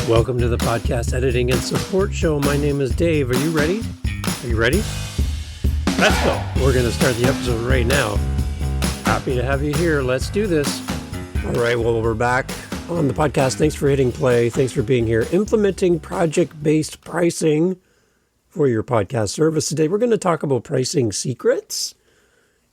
Welcome to the Podcast Editing and Support Show. My name is Dave. Are you ready? Are you ready? Let's go. We're going to start the episode right now. Happy to have you here. Let's do this. All right, well, we're back on the podcast. Thanks for hitting play. Thanks for being here. Implementing project-based pricing for your podcast service. Today, we're going to talk about pricing secrets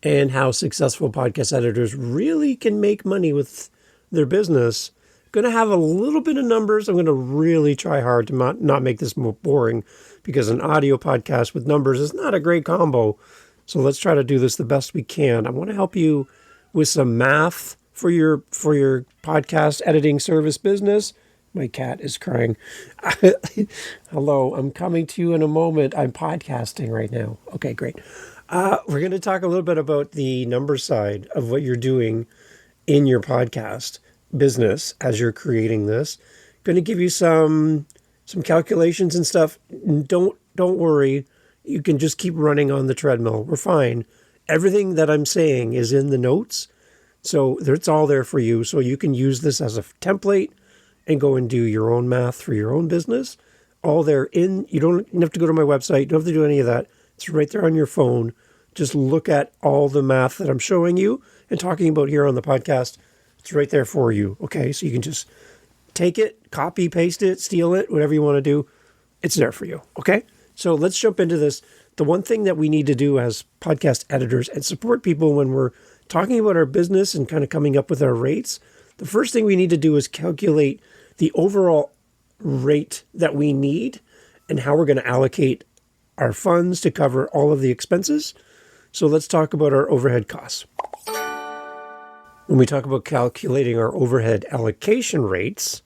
and how successful podcast editors really can make money with their business. Going to have a little bit of numbers. I'm going to really try hard to not make this more boring, because an audio podcast with numbers is not a great combo. So let's try to do this the best we can. I want to help you with some math for your podcast editing service business. My cat is crying. Hello, I'm coming to you in a moment. I'm podcasting right now. Okay, great. We're going to talk a little bit about the number side of what you're doing in your podcast business as you're creating this. Going to give you some calculations and stuff. Don't worry. You can just keep running on the treadmill. We're fine. Everything that I'm saying is in the notes. So it's all there for you. So you can use this as a template and go and do your own math for your own business. All there in. You don't have to go to my website. You don't have to do any of that. It's right there on your phone. Just look at all the math that I'm showing you and talking about here on the podcast. It's right there for you. Okay, so you can just take it, copy, paste it, steal it, whatever you want to do. It's there for you. Okay, so let's jump into this. The one thing that we need to do as podcast editors and support people when we're talking about our business and kind of coming up with our rates, the first thing we need to do is calculate the overall rate that we need and how we're going to allocate our funds to cover all of the expenses. So let's talk about our overhead costs. When we talk about calculating our overhead allocation rates,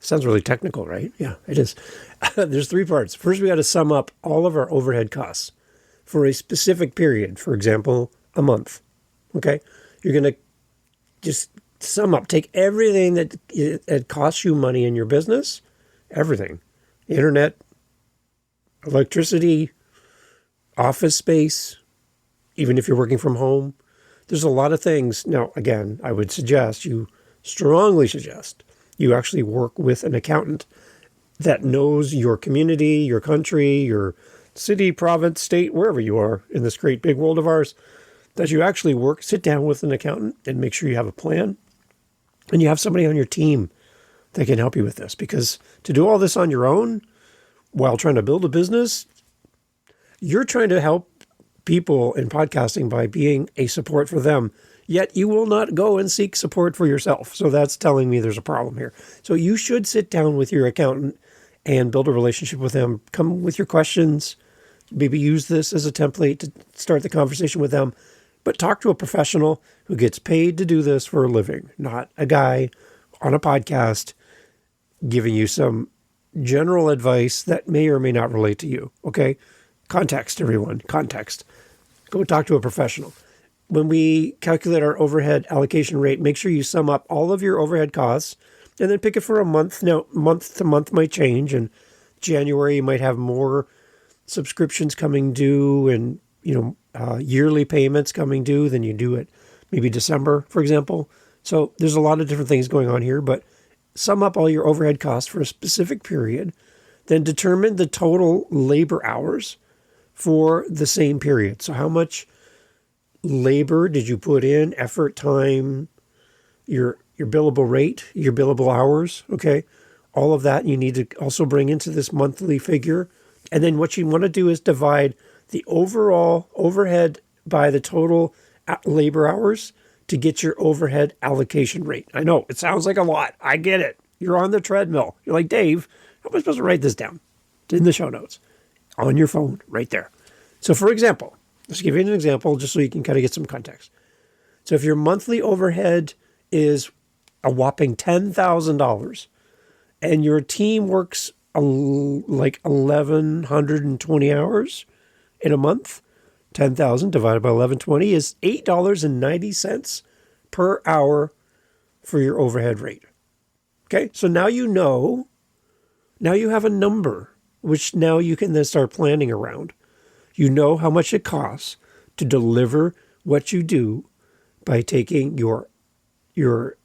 sounds really technical, right? Yeah, it is. There's three parts. First, we got to sum up all of our overhead costs for a specific period. For example, a month. Okay? You're going to just sum up, take everything that it costs you money in your business, everything. Internet, electricity, office space, even if you're working from home. There's a lot of things. Now, again, I would strongly suggest you actually work with an accountant that knows your community, your country, your city, province, state, wherever you are in this great big world of ours, that you actually sit down with an accountant and make sure you have a plan and you have somebody on your team that can help you with this. Because to do all this on your own while trying to build a business, you're trying to help people in podcasting by being a support for them, yet you will not go and seek support for yourself. So that's telling me there's a problem here. So you should sit down with your accountant and build a relationship with them. Come with your questions. Maybe use this as a template to start the conversation with them. But talk to a professional who gets paid to do this for a living, not a guy on a podcast giving you some general advice that may or may not relate to you. Okay? Context, everyone. Context. Go talk to a professional. When we calculate our overhead allocation rate, make sure you sum up all of your overhead costs and then pick it for a month. Now, month to month might change. In January, you might have more subscriptions coming due and yearly payments coming due than you do at maybe December, for example. So there's a lot of different things going on here, but sum up all your overhead costs for a specific period, then determine the total labor hours for the same period. So how much labor did you put in, effort, time, your billable rate, your billable hours, okay? All of that you need to also bring into this monthly figure. And then what you want to do is divide the overall overhead by the total labor hours to get your overhead allocation rate. I know, it sounds like a lot. I get it. You're on the treadmill. You're like, Dave, how am I supposed to write this down? It's in the show notes. On your phone, right there. So for example, let's give you an example just so you can kind of get some context. So if your monthly overhead is a whopping $10,000 and your team works like 1,120 hours in a month, 10,000 divided by 1,120 is $8.90 per hour for your overhead rate. Okay, so now you have a number, which now you can then start planning around. You know how much it costs to deliver what you do by taking your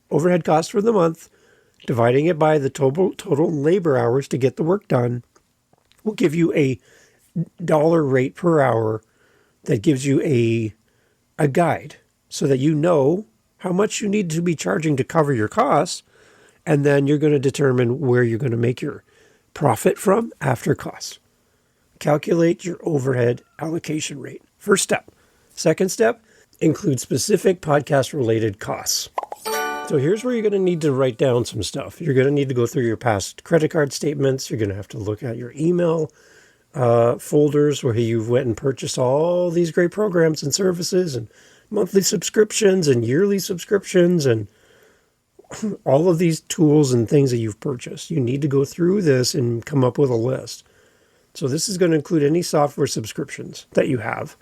overhead costs for the month Dividing it by the total labor hours to get the work done will give you a dollar rate per hour that gives you a guide so that you know how much you need to be charging to cover your costs, and then you're going to determine where you're going to make your profit from after costs. Calculate your overhead allocation rate. First step. Second step, include specific podcast-related costs. So here's where you're going to need to write down some stuff. You're going to need to go through your past credit card statements. You're going to have to look at your email folders where you went and purchased all these great programs and services and monthly subscriptions and yearly subscriptions and all of these tools and things that you've purchased. You need to go through this and come up with a list. So this is going to include any software subscriptions that you have.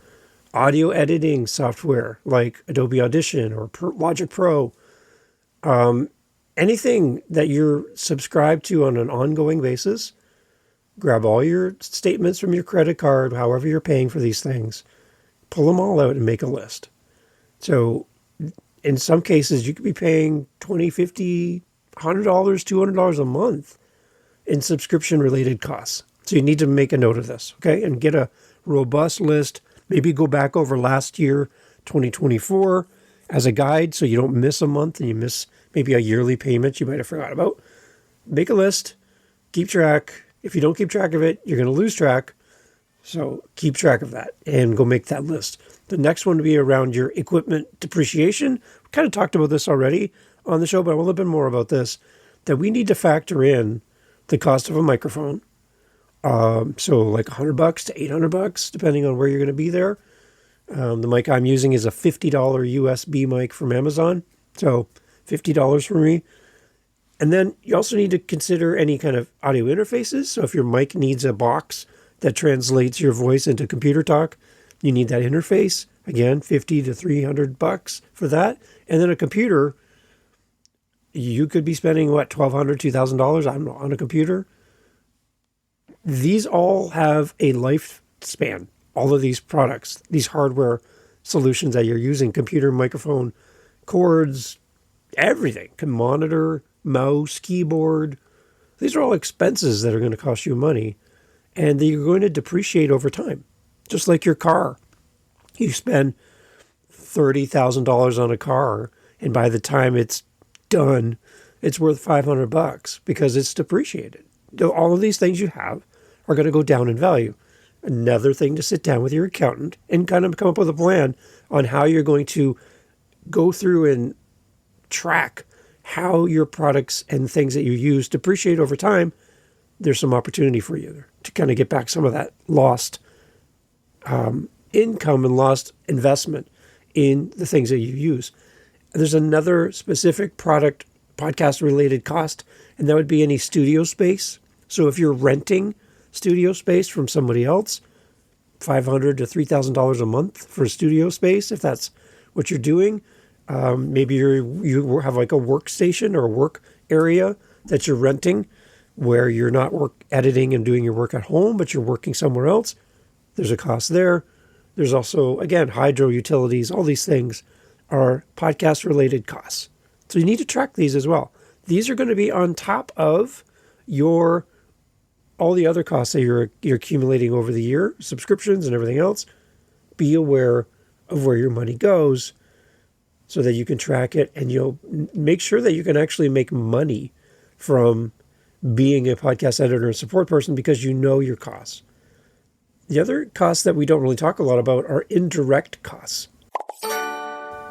Audio editing software like Adobe Audition or Logic Pro. Anything that you're subscribed to on an ongoing basis. Grab all your statements from your credit card, however you're paying for these things. Pull them all out and make a list. So in some cases, you could be paying $20, $50, $100, $200 a month in subscription-related costs. So you need to make a note of this, okay? And get a robust list. Maybe go back over last year, 2024, as a guide so you don't miss a month and you miss maybe a yearly payment you might have forgot about. Make a list. Keep track. If you don't keep track of it, you're going to lose track. So keep track of that and go make that list. The next one would be around your equipment depreciation. We kind of talked about this already on the show, but a little bit more about this, that we need to factor in the cost of a microphone. So like $100 to $800, depending on where you're going to be there. The mic I'm using is a $50 USB mic from Amazon. So $50 for me. And then you also need to consider any kind of audio interfaces. So if your mic needs a box that translates your voice into computer talk, you need that interface. Again, $50 to $300 for that. And then a computer, you could be spending, $1,200, $2,000 on a computer. These all have a lifespan. All of these products, these hardware solutions that you're using, computer, microphone, cords, everything, monitor, mouse, keyboard. These are all expenses that are going to cost you money, and you're going to depreciate over time. Just like your car. You spend $30,000 on a car, and by the time it's done, it's worth $500 because it's depreciated. All of these things you have are going to go down in value. Another thing to sit down with your accountant and kind of come up with a plan on how you're going to go through and track how your products and things that you use depreciate over time. There's some opportunity for you there to kind of get back some of that lost income and lost investment in the things that you use. There's another specific podcast-related cost, and that would be any studio space. So if you're renting studio space from somebody else, $500 to $3,000 a month for studio space, if that's what you're doing. Maybe you have like a workstation or a work area that you're renting where you're not editing and doing your work at home, but you're working somewhere else. There's a cost there. There's also, again, hydro, utilities, all these things are podcast-related costs. So you need to track these as well. These are going to be on top of all the other costs that you're accumulating over the year, subscriptions and everything else. Be aware of where your money goes so that you can track it, and you'll make sure that you can actually make money from being a podcast editor and support person because you know your costs. The other costs that we don't really talk a lot about are indirect costs.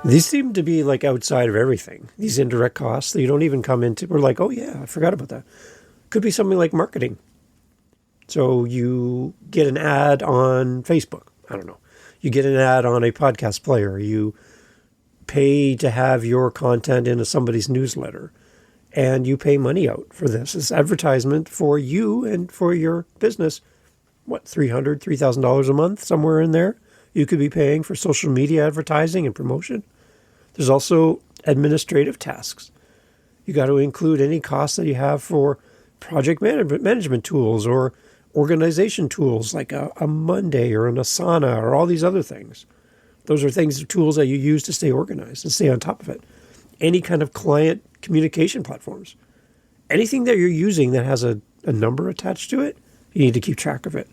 These seem to be like outside of everything. These indirect costs that you don't even come into. We're like, oh yeah, I forgot about that. Could be something like marketing. So you get an ad on Facebook. I don't know. You get an ad on a podcast player. You pay to have your content in somebody's newsletter. And you pay money out for this. It's advertisement for you and for your business. $300, $3,000 a month, somewhere in there. You could be paying for social media advertising and promotion. There's also administrative tasks. You got to include any costs that you have for project management tools or organization tools like a Monday or an Asana or all these other things. Those are tools that you use to stay organized and stay on top of it. Any kind of client communication platforms. anything that you're using that has a number attached to it, you need to keep track of it.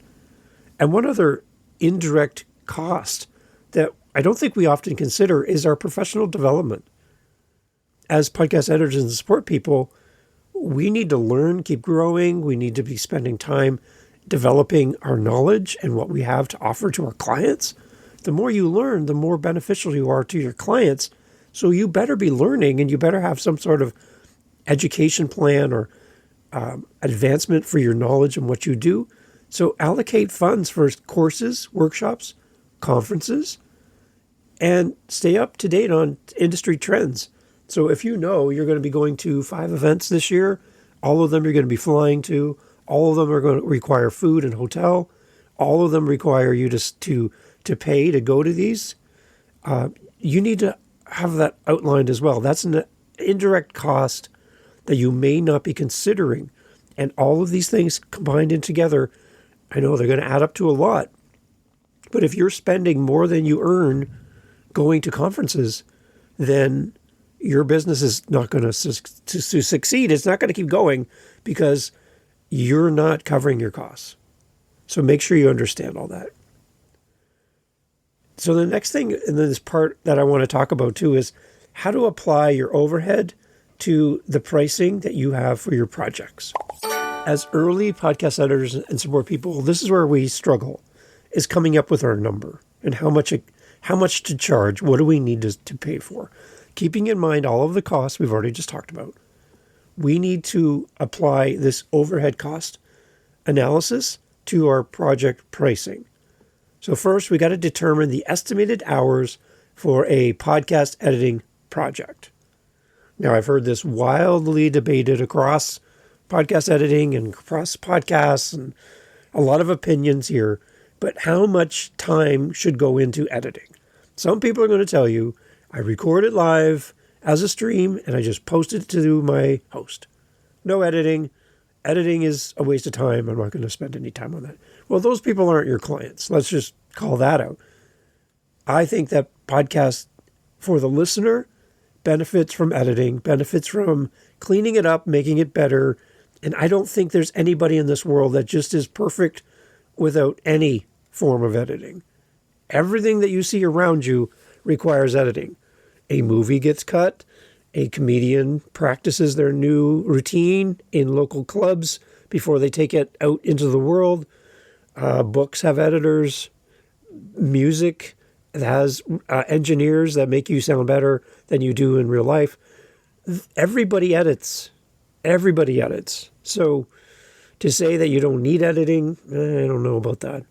And one other indirect cost that I don't think we often consider is our professional development. As podcast editors and support people, we need to learn, keep growing. We need to be spending time developing our knowledge and what we have to offer to our clients. The more you learn, the more beneficial you are to your clients. So you better be learning, and you better have some sort of education plan or advancement for your knowledge and what you do. So allocate funds for courses, workshops, conferences, and stay up to date on industry trends. So if you know you're going to be going to 5 events this year, all of them you're going to be flying to, all of them are going to require food and hotel, all of them require you to pay to go to these, you need to have that outlined as well. That's an indirect cost that you may not be considering. And all of these things combined in together, I know they're going to add up to a lot. But if you're spending more than you earn going to conferences, then your business is not going to succeed. It's not going to keep going because you're not covering your costs. So make sure you understand all that. So the next thing in this part that I want to talk about too is how to apply your overhead to the pricing that you have for your projects. As early podcast editors and support people, this is where we struggle, is coming up with our number and how much to charge. What do we need to pay for? Keeping in mind all of the costs we've already just talked about, we need to apply this overhead cost analysis to our project pricing. So first, we got to determine the estimated hours for a podcast editing project. Now, I've heard this wildly debated across podcast editing and across podcasts, and a lot of opinions here, but how much time should go into editing? Some people are going to tell you, I record it live as a stream and I just post it to my host. No editing. Editing is a waste of time. I'm not going to spend any time on that. Well, those people aren't your clients. Let's just call that out. I think that podcast for the listener benefits from editing, benefits from cleaning it up, making it better. And I don't think there's anybody in this world that just is perfect without any form of editing. Everything that you see around you requires editing. A movie gets cut. A comedian practices their new routine in local clubs before they take it out into the world. Books have editors. Music has engineers that make you sound better than you do in real life. Everybody edits. Everybody edits. So to say that you don't need editing, I don't know about that.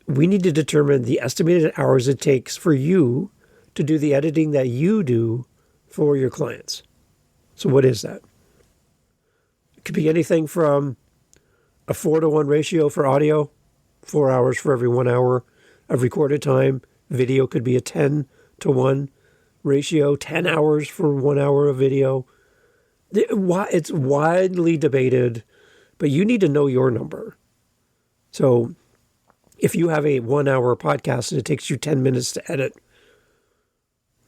We need to determine the estimated hours it takes for you to do the editing that you do for your clients. So what is that? It could be anything from a 4-to-1 ratio for audio, 4 hours for every 1 hour of recorded time. Video could be a 10-to-1 ratio, 10 hours for 1 hour of video. It's widely debated, but you need to know your number. So if you have a 1 hour podcast and it takes you 10 minutes to edit,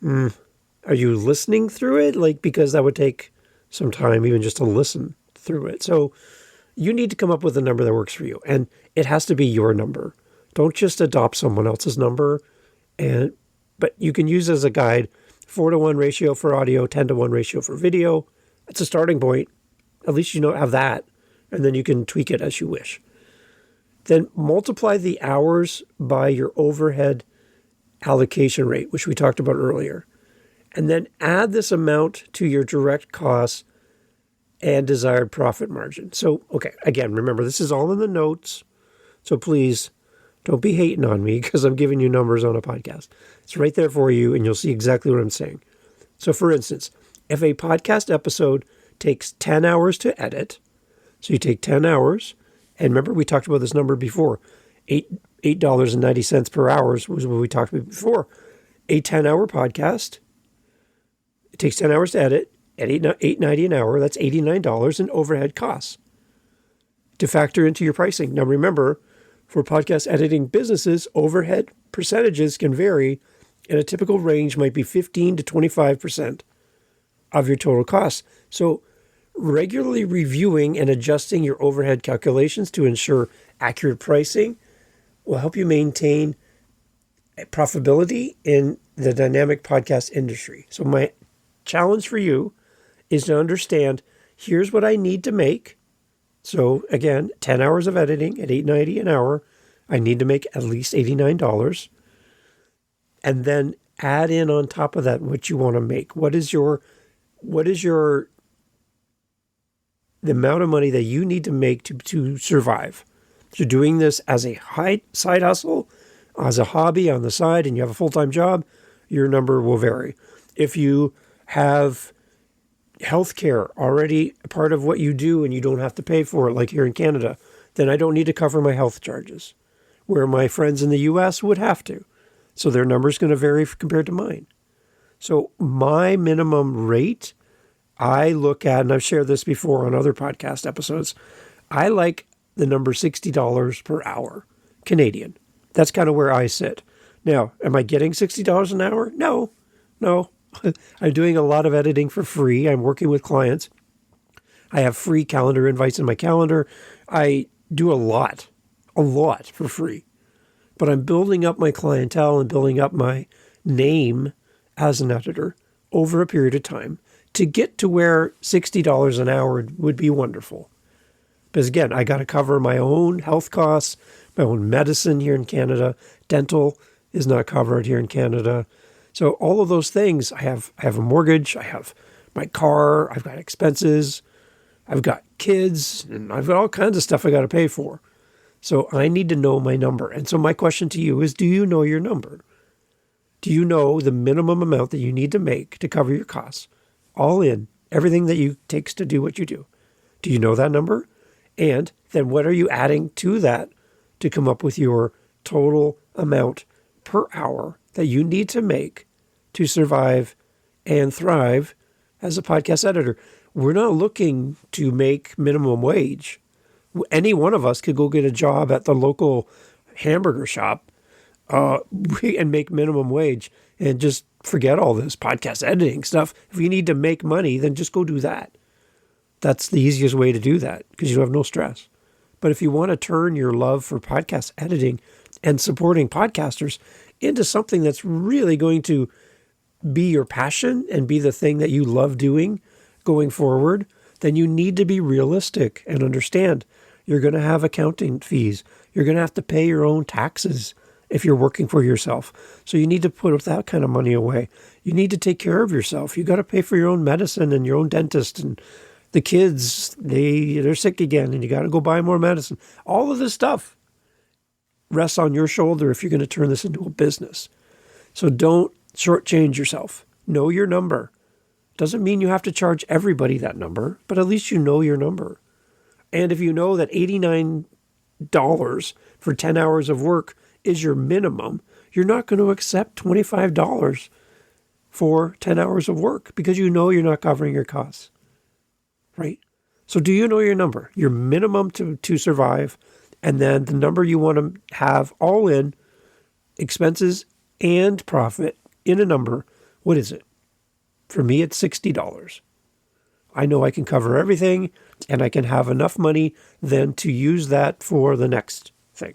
are you listening through it? Because that would take some time even just to listen through it. So you need to come up with a number that works for you. And it has to be your number. Don't just adopt someone else's number. But you can use as a guide 4-to-1 ratio for audio, 10-to-1 ratio for video. It's a starting point. At least you have that. And then you can tweak it as you wish. Then multiply the hours by your overhead allocation rate, which we talked about earlier. And then add this amount to your direct costs and desired profit margin. So, okay, again, remember, this is all in the notes. So please don't be hating on me because I'm giving you numbers on a podcast. It's right there for you, and you'll see exactly what I'm saying. So, for instance, if a podcast episode takes 10 hours to edit, so you take 10 hours, and remember we talked about this number before, $8.90 per hour was what we talked about before. A 10-hour podcast, it takes 10 hours to edit, at $8.90 an hour, that's $89 in overhead costs to factor into your pricing. Now remember, for podcast editing businesses, overhead percentages can vary, and a typical range might be 15 to 25% of your total costs. So Regularly reviewing and adjusting your overhead calculations to ensure accurate pricing will help you maintain profitability in the dynamic podcast industry. So my challenge for you is to understand, here's what I need to make. So again, 10 hours of editing at $8.90 an hour, I need to make at least $89. And then add in on top of that what you want to make. What is the amount of money that you need to make to survive? If you're doing this as a side hustle, as a hobby on the side, and you have a full-time job, your number will vary. If you have healthcare already a part of what you do and you don't have to pay for it, like here in Canada, then I don't need to cover my health charges, where my friends in the US would have to. So their number is going to vary compared to mine. So my minimum rate, I look at, and I've shared this before on other podcast episodes, I like the number $60 per hour, Canadian. That's kind of where I sit. Now, am I getting $60 an hour? No. I'm doing a lot of editing for free. I'm working with clients. I have free calendar invites in my calendar. I do a lot for free. But I'm building up my clientele and building up my name as an editor over a period of time to get to where $60 an hour would be wonderful. Because again, I got to cover my own health costs, my own medicine here in Canada. Dental is not covered here in Canada. So all of those things, I have a mortgage, I have my car, I've got expenses, I've got kids, and I've got all kinds of stuff I got to pay for. So I need to know my number. And so my question to you is, do you know your number? Do you know the minimum amount that you need to make to cover your costs? All in, everything that you takes to do what you do. Do you know that number? And then what are you adding to that to come up with your total amount per hour that you need to make to survive and thrive as a podcast editor? We're not looking to make minimum wage. Any one of us could go get a job at the local hamburger shop and make minimum wage and just forget all this podcast editing stuff. If you need to make money, then just go do that. That's the easiest way to do that because you have no stress. But if you want to turn your love for podcast editing and supporting podcasters into something that's really going to be your passion and be the thing that you love doing going forward, then you need to be realistic and understand you're going to have accounting fees. You're going to have to pay your own taxes if you're working for yourself. So you need to put that kind of money away. You need to take care of yourself. You got to pay for your own medicine and your own dentist, and the kids, they're sick again and you got to go buy more medicine. All of this stuff rests on your shoulder if you're going to turn this into a business. So don't shortchange yourself. Know your number. Doesn't mean you have to charge everybody that number, but at least you know your number. And if you know that $89 for 10 hours of work is your minimum, you're not going to accept $25 for 10 hours of work because you know you're not covering your costs, right? So do you know your number, your minimum to survive, and then the number you want to have all in, expenses and profit in a number? What is it? For me, it's $60. I know I can cover everything and I can have enough money then to use that for the next thing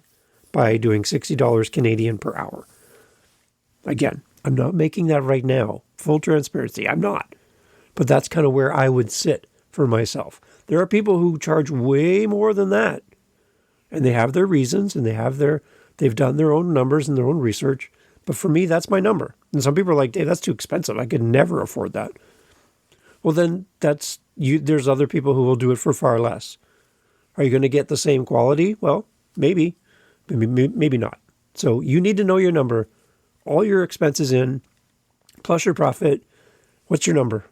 by doing $60 Canadian per hour. Again, I'm not making that right now. Full transparency, I'm not. But that's kind of where I would sit for myself. There are people who charge way more than that. And they have their reasons and they've done their own numbers and their own research. But for me, that's my number. And some people are like, hey, that's too expensive. I could never afford that. Well, then there's other people who will do it for far less. Are you going to get the same quality? Well, maybe not. So you need to know your number, all your expenses in, plus your profit. What's your number?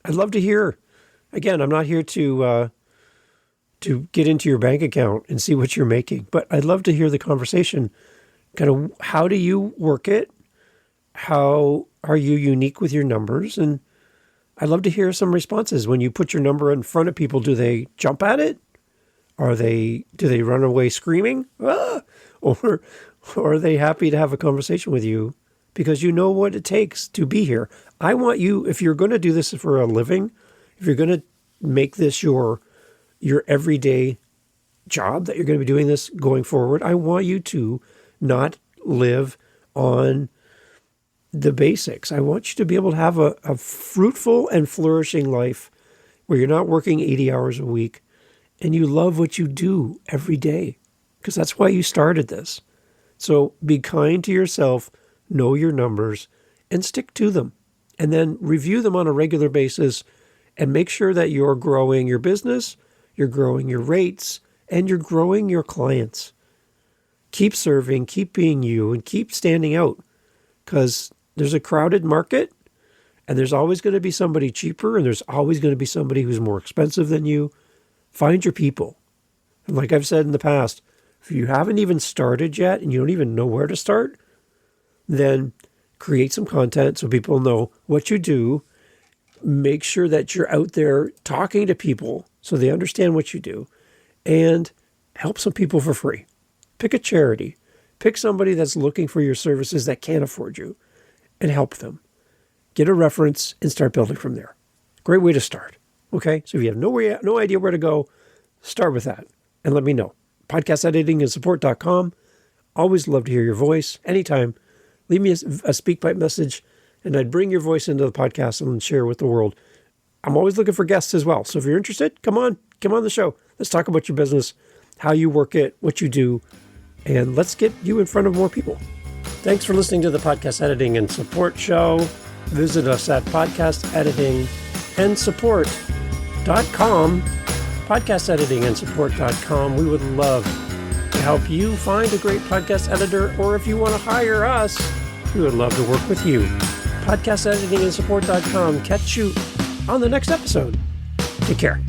I'd love to hear. Again, I'm not here to get into your bank account and see what you're making, but I'd love to hear the conversation. Kind of, how do you work it? How are you unique with your numbers? And I'd love to hear some responses. When you put your number in front of people, do they jump at it? Do they run away screaming? Ah! Or are they happy to have a conversation with you because you know what it takes to be here? I want you, if you're going to do this for a living, if you're going to make this your everyday job that you're going to be doing this going forward. I want you to not live on the basics. I want you to be able to have a fruitful and flourishing life where you're not working 80 hours a week and you love what you do every day, because that's why you started this. So be kind to yourself, know your numbers, and stick to them. And then review them on a regular basis and make sure that you're growing your business, you're growing your rates, and you're growing your clients. Keep serving, keep being you, and keep standing out, because there's a crowded market and there's always going to be somebody cheaper and there's always going to be somebody who's more expensive than you. Find your people. And like I've said in the past, if you haven't even started yet and you don't even know where to start, then create some content so people know what you do. Make sure that you're out there talking to people so they understand what you do, and help some people for free. Pick a charity. Pick somebody that's looking for your services that can't afford you and help them. Get a reference and start building from there. Great way to start. Okay, so if you have no idea where to go, start with that and let me know. Podcasteditingandsupport.com. Always love to hear your voice anytime. Leave me a SpeakPipe message and I'd bring your voice into the podcast and share with the world. I'm always looking for guests as well. So if you're interested, come on the show. Let's talk about your business, how you work it, what you do, and let's get you in front of more people. Thanks for listening to the Podcast Editing and Support Show. Visit us at podcasteditingandsupport.com, podcasteditingandsupport.com. We would love to help you find a great podcast editor, or if you want to hire us, we would love to work with you. Podcasteditingandsupport.com. Catch you on the next episode. Take care.